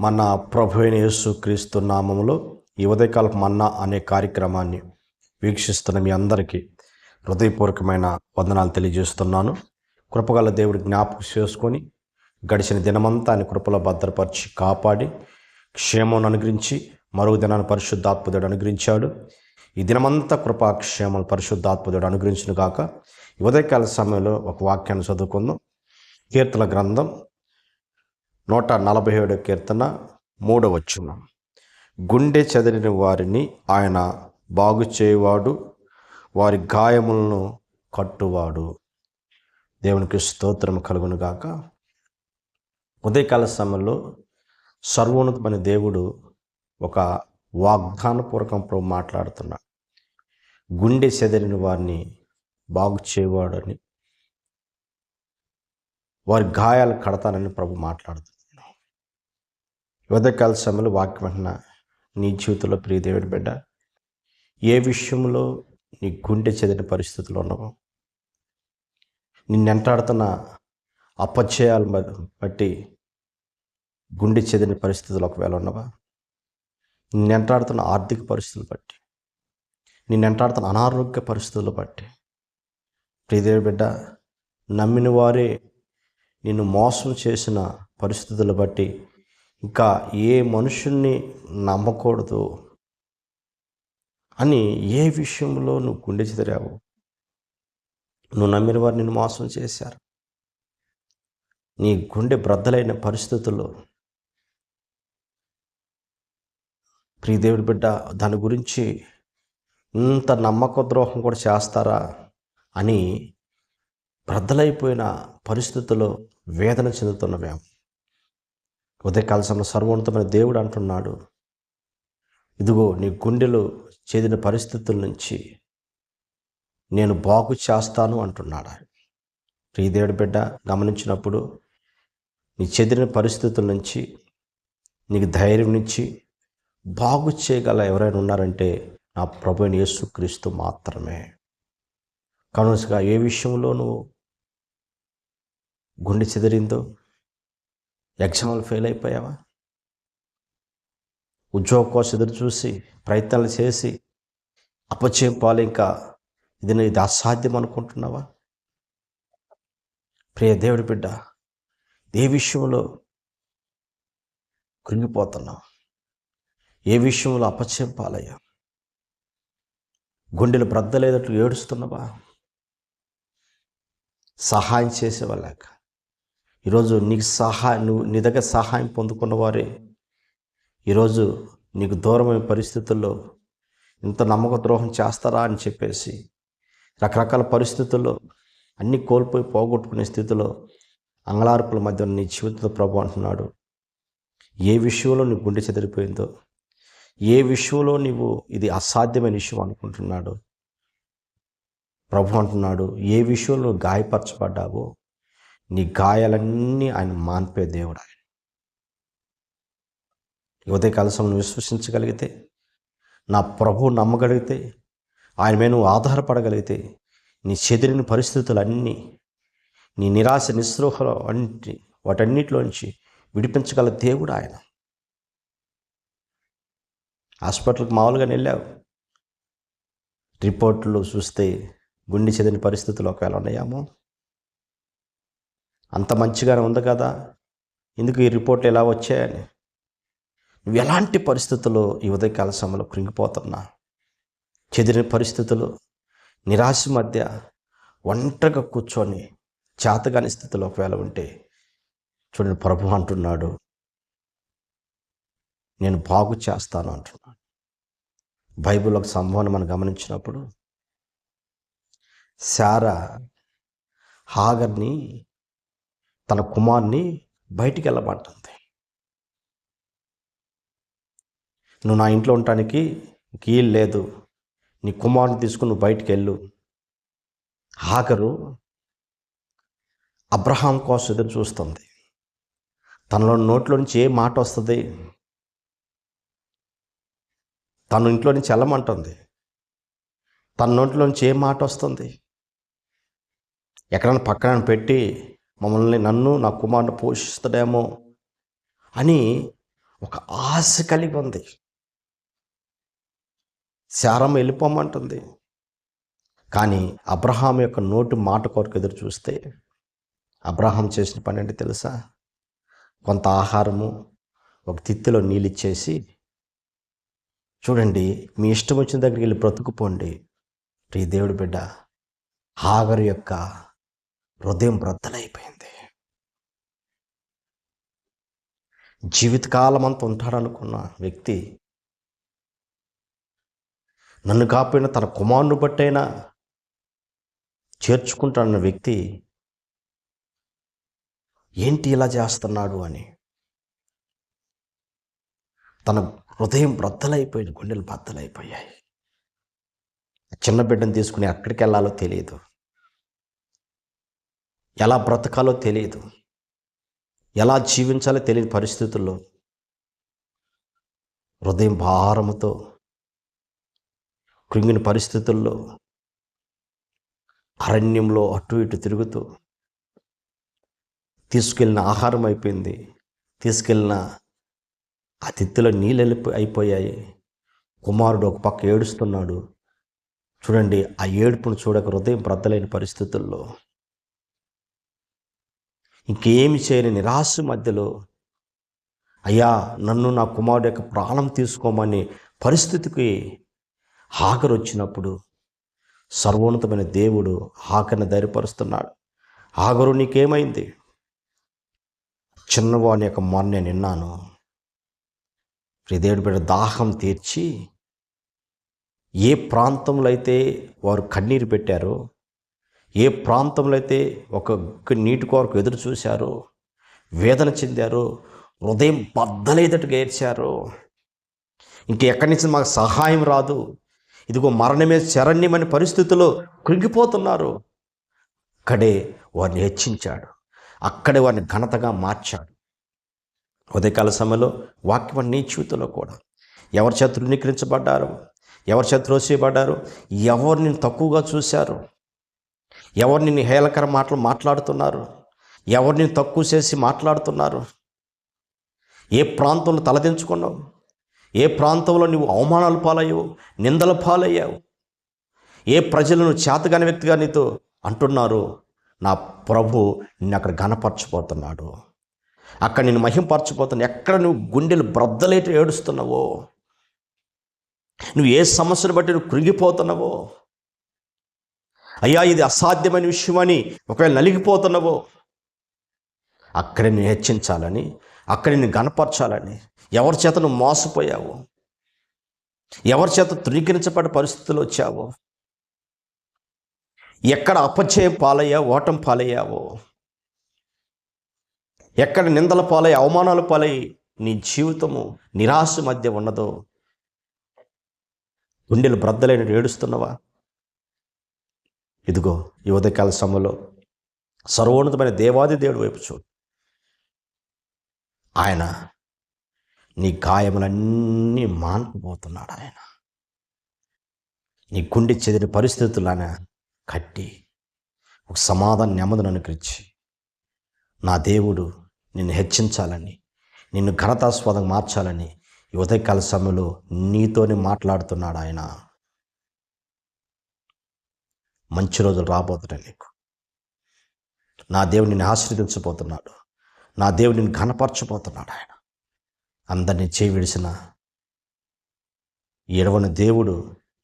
మన ప్రభు అయిన యేసుక్రీస్తు నామములో ఈ ఉదయకాలపు మన్నా అనే కార్యక్రమాన్ని వీక్షిస్తున్న మీ అందరికీ హృదయపూర్వకమైన వందనాలు తెలియజేస్తున్నాను. కృపగల దేవుడి జ్ఞాపకం చేసుకొని గడిచిన దినమంతా ఆయన కృపలో భద్రపరిచి కాపాడి క్షేమం అనుగ్రహించి మరో దినాన్ని పరిశుద్ధాత్మదేవుడు అనుగ్రహించాడు. ఈ దినమంతా కృపాక్షేమం పరిశుద్ధాత్మదేవుడు అనుగ్రహించును గాక. ఈ ఉదయకాల సమయంలో ఒక వాక్యాన్ని చదువుకుందాం. కీర్తన గ్రంథం 147 కీర్తన 3వ వచనం. గుండె చెదిరిన వారిని ఆయన బాగు చేయువాడు, వారి గాయములను కట్టువాడు. దేవునికి స్తోత్రం కలుగును గాక. ఉదయకాల సమయంలో సర్వోన్నతమైన దేవుడు ఒక వాగ్దానపూర్వకం మాట్లాడుతున్నాడు. గుండె చెదిరిన వారిని బాగు చేయువాడని, వారి గాయాలు కడతానని ప్రభు మాట్లాడుతున్నాడు. ఉదయకాల సమయంలో వాక్యం అంటున్నా, నీ జీవితంలో ప్రియ దేవుడి బిడ్డ, ఏ విషయంలో నీ గుండె చెదిరిన పరిస్థితులు ఉన్నావో, నిన్నెంటాడుతున్న అపచయాలు బట్టి గుండె చెదిరిన పరిస్థితులు ఒకవేళ ఉన్నవా, నిన్నెంటాడుతున్న ఆర్థిక పరిస్థితులు బట్టి, నిన్నెంటాడుతున్న అనారోగ్య పరిస్థితులు బట్టి, ప్రియ దేవుడి బిడ్డ, నమ్మిన వారే నిన్ను మోసం చేసిన పరిస్థితులు బట్టి, ఇంకా ఏ మనుషుల్ని నమ్మకూడదు అని ఏ విషయంలో నువ్వు గుండె చెదిరావు, నువ్వు నమ్మిన వారు నిన్ను మోసం చేశారు, నీ గుండె బ్రద్దలైన పరిస్థితుల్లో, ప్రియ దేవుడి బిడ్డ, దాని గురించి ఇంత నమ్మక ద్రోహం కూడా చేస్తారా అని బ్రద్దలైపోయిన పరిస్థితుల్లో వేదన చెందుతున్నవేమో. ఉదయకాల సమయంలో సర్వోన్నతమైన దేవుడు అంటున్నాడు, ఇదిగో నీ గుండెలు చెదిరిన పరిస్థితుల నుంచి నేను బాగు చేస్తాను అంటున్నాడు. ప్రియ దేవుడి బిడ్డ, గమనించినప్పుడు నీ చెదిరిన పరిస్థితుల నుంచి నీకు ధైర్యం నుంచి బాగు చేయగల ఎవరైనా ఉన్నారంటే నా ప్రభు అయిన యేసుక్రీస్తు మాత్రమే. కనుక ఏ విషయంలో నువ్వు గుండె చెదిరిందో, ఎగ్జామ్లు ఫెయిల్ అయిపోయావా, ఉద్యోగం కోసం ఎదురు చూసి ప్రయత్నాలు చేసి అపచయం పాలు, ఇంకా ఇది అసాధ్యం అనుకుంటున్నావా? ప్రియ దేవుడి బిడ్డ, ఏ విషయంలో కృంగిపోతున్నావు, ఏ విషయంలో అపచయం పాలయ్యా, గుండెలు బ్రద్దలేదట్లు ఏడుస్తున్నావా, సహాయం చేసేవాళ్ళక ఈరోజు నీకు నువ్వు నీ దగ్గర సహాయం పొందుకున్న వారే ఈరోజు నీకు దూరమైన పరిస్థితుల్లో ఇంత నమ్మక ద్రోహం చేస్తారా అని చెప్పేసి రకరకాల పరిస్థితుల్లో అన్నీ కోల్పోయి పోగొట్టుకునే స్థితిలో అంగళార్పుల మధ్య నీ జీవితంతో ప్రభు అంటున్నాడు, ఏ విషయంలో నీ గుండె చెదిరిపోయిందో, ఏ విషయంలో నీవు ఇది అసాధ్యమైన విషయం అనుకుంటున్నాడు, ప్రభు అంటున్నాడు, ఏ విషయంలో నువ్వు గాయపరచబడ్డావో నీ గాయాలన్నీ ఆయన మాన్పే దేవుడు. ఆయన ఉదయకాల సమయంలో విశ్వసించగలిగితే, నా ప్రభువు నమ్మగలిగితే, ఆయన మీద నువ్వు ఆధారపడగలిగితే, నీ చెదిరిన పరిస్థితులన్నీ, నీ నిరాశ నిస్పృహలో వాటన్నిటిలోంచి విడిపించగల దేవుడు ఆయన. హాస్పిటల్కి మామూలుగా వెళ్ళావు, రిపోర్ట్లు చూస్తే గుండె చెదిరిన పరిస్థితులు ఒకవేళ ఉన్నాయేమో, అంత మంచిగానే ఉంది కదా, ఎందుకు ఈ రిపోర్ట్లు ఎలా వచ్చాయని నువ్వు ఎలాంటి పరిస్థితుల్లో ఈ ఉదయకాల సమయంలో కృంగిపోతున్నా, చెదిరిన పరిస్థితులు, నిరాశ మధ్య ఒంటరిగా కూర్చొని చేతగాని స్థితిలో ఒకవేళ ఉంటే చూడండి, ప్రభు అంటున్నాడు, నేను బాగు చేస్తాను అంటున్నాడు. బైబిల్ ఒక సంభవం మనం గమనించినప్పుడు, శారా హాగర్ని, తన కుమార్ని బయటికి వెళ్ళమంటుంది. నువ్వు నా ఇంట్లో ఉండటానికి వీలు లేదు, నీ కుమారుని తీసుకుని నువ్వు బయటికి వెళ్ళు. హాగరు అబ్రహాం కోసం ఎదురు చూస్తుంది. తనలో నోట్లో నుంచి ఏ మాట వస్తుంది, తన ఇంట్లో నుంచి వెళ్ళమంటుంది, తన నోట్లో నుంచి ఏ మాట వస్తుంది, ఎక్కడైనా పక్కన పెట్టి మమ్మల్ని, నన్ను నా కుమారుని పోషిస్తాడేమో అని ఒక ఆశ కలిగి ఉంది. శారమ్మ వెళ్ళిపోమంటుంది. కానీ అబ్రహాం యొక్క నోటి మాట కొరకు ఎదురు చూస్తే అబ్రహాం చేసిన పని ఏంటి తెలుసా? కొంత ఆహారము, ఒక తిత్తిలో నీళ్ళు ఇచ్చేసి, చూడండి మీ ఇష్టం వచ్చిన దగ్గరికి వెళ్ళి బ్రతుకుపోండి. ప్రియ దేవుడి బిడ్డ, హాగరు యొక్క హృదయం బ్రద్దలైపోయింది. జీవితకాలం అంతా ఉంటాడనుకున్న వ్యక్తి, నన్ను కాకపోయినా తన కుమారుని బట్టైనా చేర్చుకుంటాడన్న వ్యక్తి ఏంటి ఇలా చేస్తున్నాడు అని తన హృదయం బ్రద్దలైపోయింది, గుండెలు బద్దలైపోయాయి. చిన్న బిడ్డను తీసుకుని ఎక్కడికి వెళ్ళాలో తెలియదు, ఎలా బ్రతకాలో తెలియదు, ఎలా జీవించాలో తెలియని పరిస్థితుల్లో హృదయం భారముతో కృంగిన పరిస్థితుల్లో అరణ్యంలో అటు ఇటు తిరుగుతూ తీసుకెళ్ళిన ఆహారం అయిపోయింది, తీసుకెళ్ళిన ఆ తిత్తిలో నీళ్ళు అయిపోయాయి. కుమారుడు ఒక పక్క ఏడుస్తున్నాడు. చూడండి, ఆ ఏడుపును చూడక హృదయం బ్రద్దలైన పరిస్థితుల్లో ఇంకేమి చేయని నిరాశ మధ్యలో, అయ్యా నన్ను నా కుమారుడు యొక్క ప్రాణం తీసుకోమని పరిస్థితికి హాగరు వచ్చినప్పుడు సర్వోన్నతమైన దేవుడు హాగరుని ధైర్యపరుస్తున్నాడు. హాగరు, నీకేమైంది? చిన్నవాని యొక్క మొన్న నేను విన్నాను. దేవుడి బిడ్డ దాహం తీర్చి ఏ ప్రాంతంలో అయితే వారు కన్నీరు పెట్టారో, ఏ ప్రాంతంలో అయితే ఒక నీటి కొరకు ఎదురు చూశారో, వేదన చెందారో, హృదయం బద్దలేదట్టుగా ఏడ్చారో, ఇంకెక్కడి నుంచి మాకు సహాయం రాదు, ఇదిగో మరణమే శరణ్యమని పరిస్థితుల్లో కృంగిపోతున్నారు, అక్కడే వారిని హెచ్చించాడు, అక్కడే వారిని ఘనతగా మార్చాడు. ఉదయకాల సమయంలో వాక్యం నీ జీవితంలో కూడా ఎవరి చేత తృణీకరించబడ్డారు, ఎవరి చేత త్రోసివేయబడ్డారు, ఎవరిని తక్కువగా చూశారు, ఎవరు నిన్ను హేళకర మాటలు మాట్లాడుతున్నారు, ఎవరిని తక్కువ చేసి మాట్లాడుతున్నారు, ఏ ప్రాంతంలో తలదించుకున్నావు, ఏ ప్రాంతంలో నువ్వు అవమానాల పాలయ్యావు, నిందల పాలయ్యావు, ఏ ప్రజలను చేతగాని వ్యక్తిగా నీతో అంటున్నారు, నా ప్రభు నిన్ను అక్కడ ఘనపరచిపోతున్నాడు, అక్కడ నేను మహింపరచిపోతున్నాను. ఎక్కడ నువ్వు గుండెలు బ్రద్దలేటి ఏడుస్తున్నావో, నువ్వు ఏ సమస్యను బట్టి నువ్వు కృంగిపోతున్నావో, అయ్యా ఇది అసాధ్యమైన విషయమని ఒకవేళ నలిగిపోతున్నావో, అక్కడ నేను హెచ్చించాలని, అక్కడ నేను గనపరచాలని, ఎవరి చేత నువ్వు మోసపోయావో, ఎవరి చేత తృణీకరించబడే పరిస్థితులు వచ్చావో, ఎక్కడ అపచయం పాలయ్యావో, ఓటం పాలయ్యావో, ఎక్కడ నిందల పాలై అవమానాల పాలై నీ జీవితము నిరాశ మధ్య ఉన్నదో, గుండెలు బ్రద్దలైన ఏడుస్తున్నవా? ఇదిగో ఈ ఉదయకాల సమయంలో సర్వోన్నతమైన దేవాది దేవుడి వైపు చూడు. ఆయన నీ గాయములన్నీ మాన్పుపోతున్నాడు. ఆయన నీ గుండె చెదిరిన పరిస్థితులను కట్టి ఒక సమాధాన నెమ్మదిని అనుకరించి, నా దేవుడు నిన్ను హెచ్చించాలని, నిన్ను ఘనతాస్వాదం మార్చాలని ఈ ఉదయకాల సమయంలో నీతోనే మాట్లాడుతున్నాడు. ఆయన మంచి రోజులు రాబోతున్నాయి నీకు. నా దేవుడు నిన్ను ఆశీర్వదించబోతున్నాడు, నా దేవుడు నిన్ను ఘనపరచబోతున్నాడు. ఆయన అందరినీ చేయి విడిసిన ఎడవని దేవుడు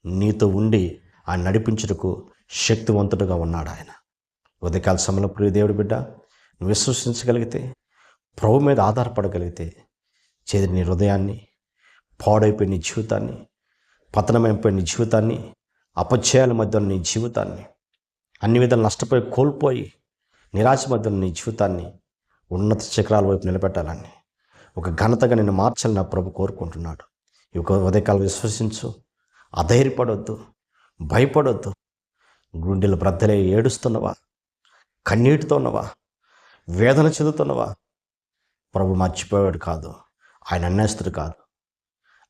నీతో ఉండి ఆయన నడిపించుటకు శక్తివంతుడుగా ఉన్నాడు. ఆయన ఉదయకాల సమయంలో ప్రియ దేవుడి బిడ్డ, నువ్వు విశ్వసించగలిగితే, ప్రభు మీద ఆధారపడగలిగితే, చేది నీ హృదయాన్ని, పాడైపోయిన నీ జీవితాన్ని, పతనమైపోయిన నీ జీవితాన్ని, అపచయాల మధ్య నీ జీవితాన్ని, అన్ని విధాలు నష్టపోయి కోల్పోయి నిరాశ మధ్య నీ జీవితాన్ని ఉన్నత శిఖరాల వైపు నిలబెట్టాలని, ఒక ఘనతగా నిన్ను మార్చాలని నా ప్రభు కోరుకుంటున్నాడు. ఈ ఒక ఉదయకాలం విశ్వసించు, అధైర్యపడొద్దు, భయపడొద్దు. గుండెలు బ్రద్దలే ఏడుస్తున్నవా, కన్నీటితో ఉన్నవా, వేదన చెందుతున్నవా? ప్రభు మర్చిపోయాడు కాదు, ఆయన అన్నేస్తుడు కాదు.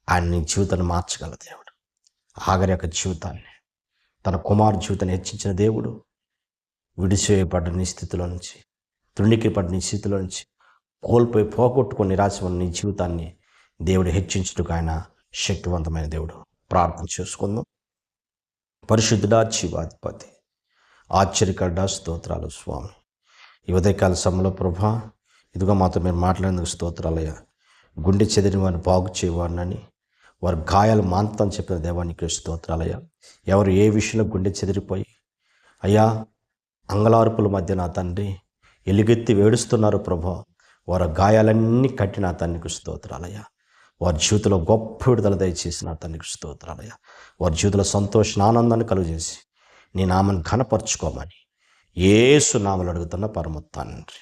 ఆయన నీ జీవితాన్ని మార్చగల దేవుడు. హాగరు యొక్క జీవితాన్ని, తన కుమారు జీవితాన్ని హెచ్చించిన దేవుడు, విడిచివేయబడ్డ నీ స్థితిలో నుంచి, తృణీకరించబడ్డ నీ స్థితిలో నుంచి, కోల్పోయి పోగొట్టుకుని నిరాశ ఉన్న నీ జీవితాన్ని దేవుడు హెచ్చించుటకు ఆయన శక్తివంతమైన దేవుడు. ప్రార్థన చేసుకుందాం. పరిశుద్ధుడా, జీవాధిపతి, ఆశ్చర్యకరుడా, స్తోత్రాలు స్వామి. ఈ ఉదయకాల సమయంలో ప్రభా, ఇదిగో మాతో మీరు మాట్లాడేందుకు స్తోత్రాలయ్యా. గుండె చెదిరిన వారిని బాగు చేయవాడినని, వారి గాయాలు మాంతం చెప్పిన దేవానికి స్తోత్రాలయ్యా. ఎవరు ఏ విషయంలో గుండె చెదిరిపోయి అయ్యా అంగలార్పుల మధ్య నా తండ్రి ఎలుగెత్తి వేడుస్తున్నారు ప్రభా, వారి గాయాలన్నీ కట్టి నా తండ్రికి స్తోత్రాలయ్యా. వారి జీవితంలో గొప్ప విడుదల దయచేసి నా తండ్రికి స్తోత్రాలయ్యా. వారి జీవితంలో సంతోష ఆనందాన్ని కలుగజేసి నీ నామాన్ని ఘనపరచుకోమని యేసు నామములో అడుగుతున్న పరమ తండ్రి,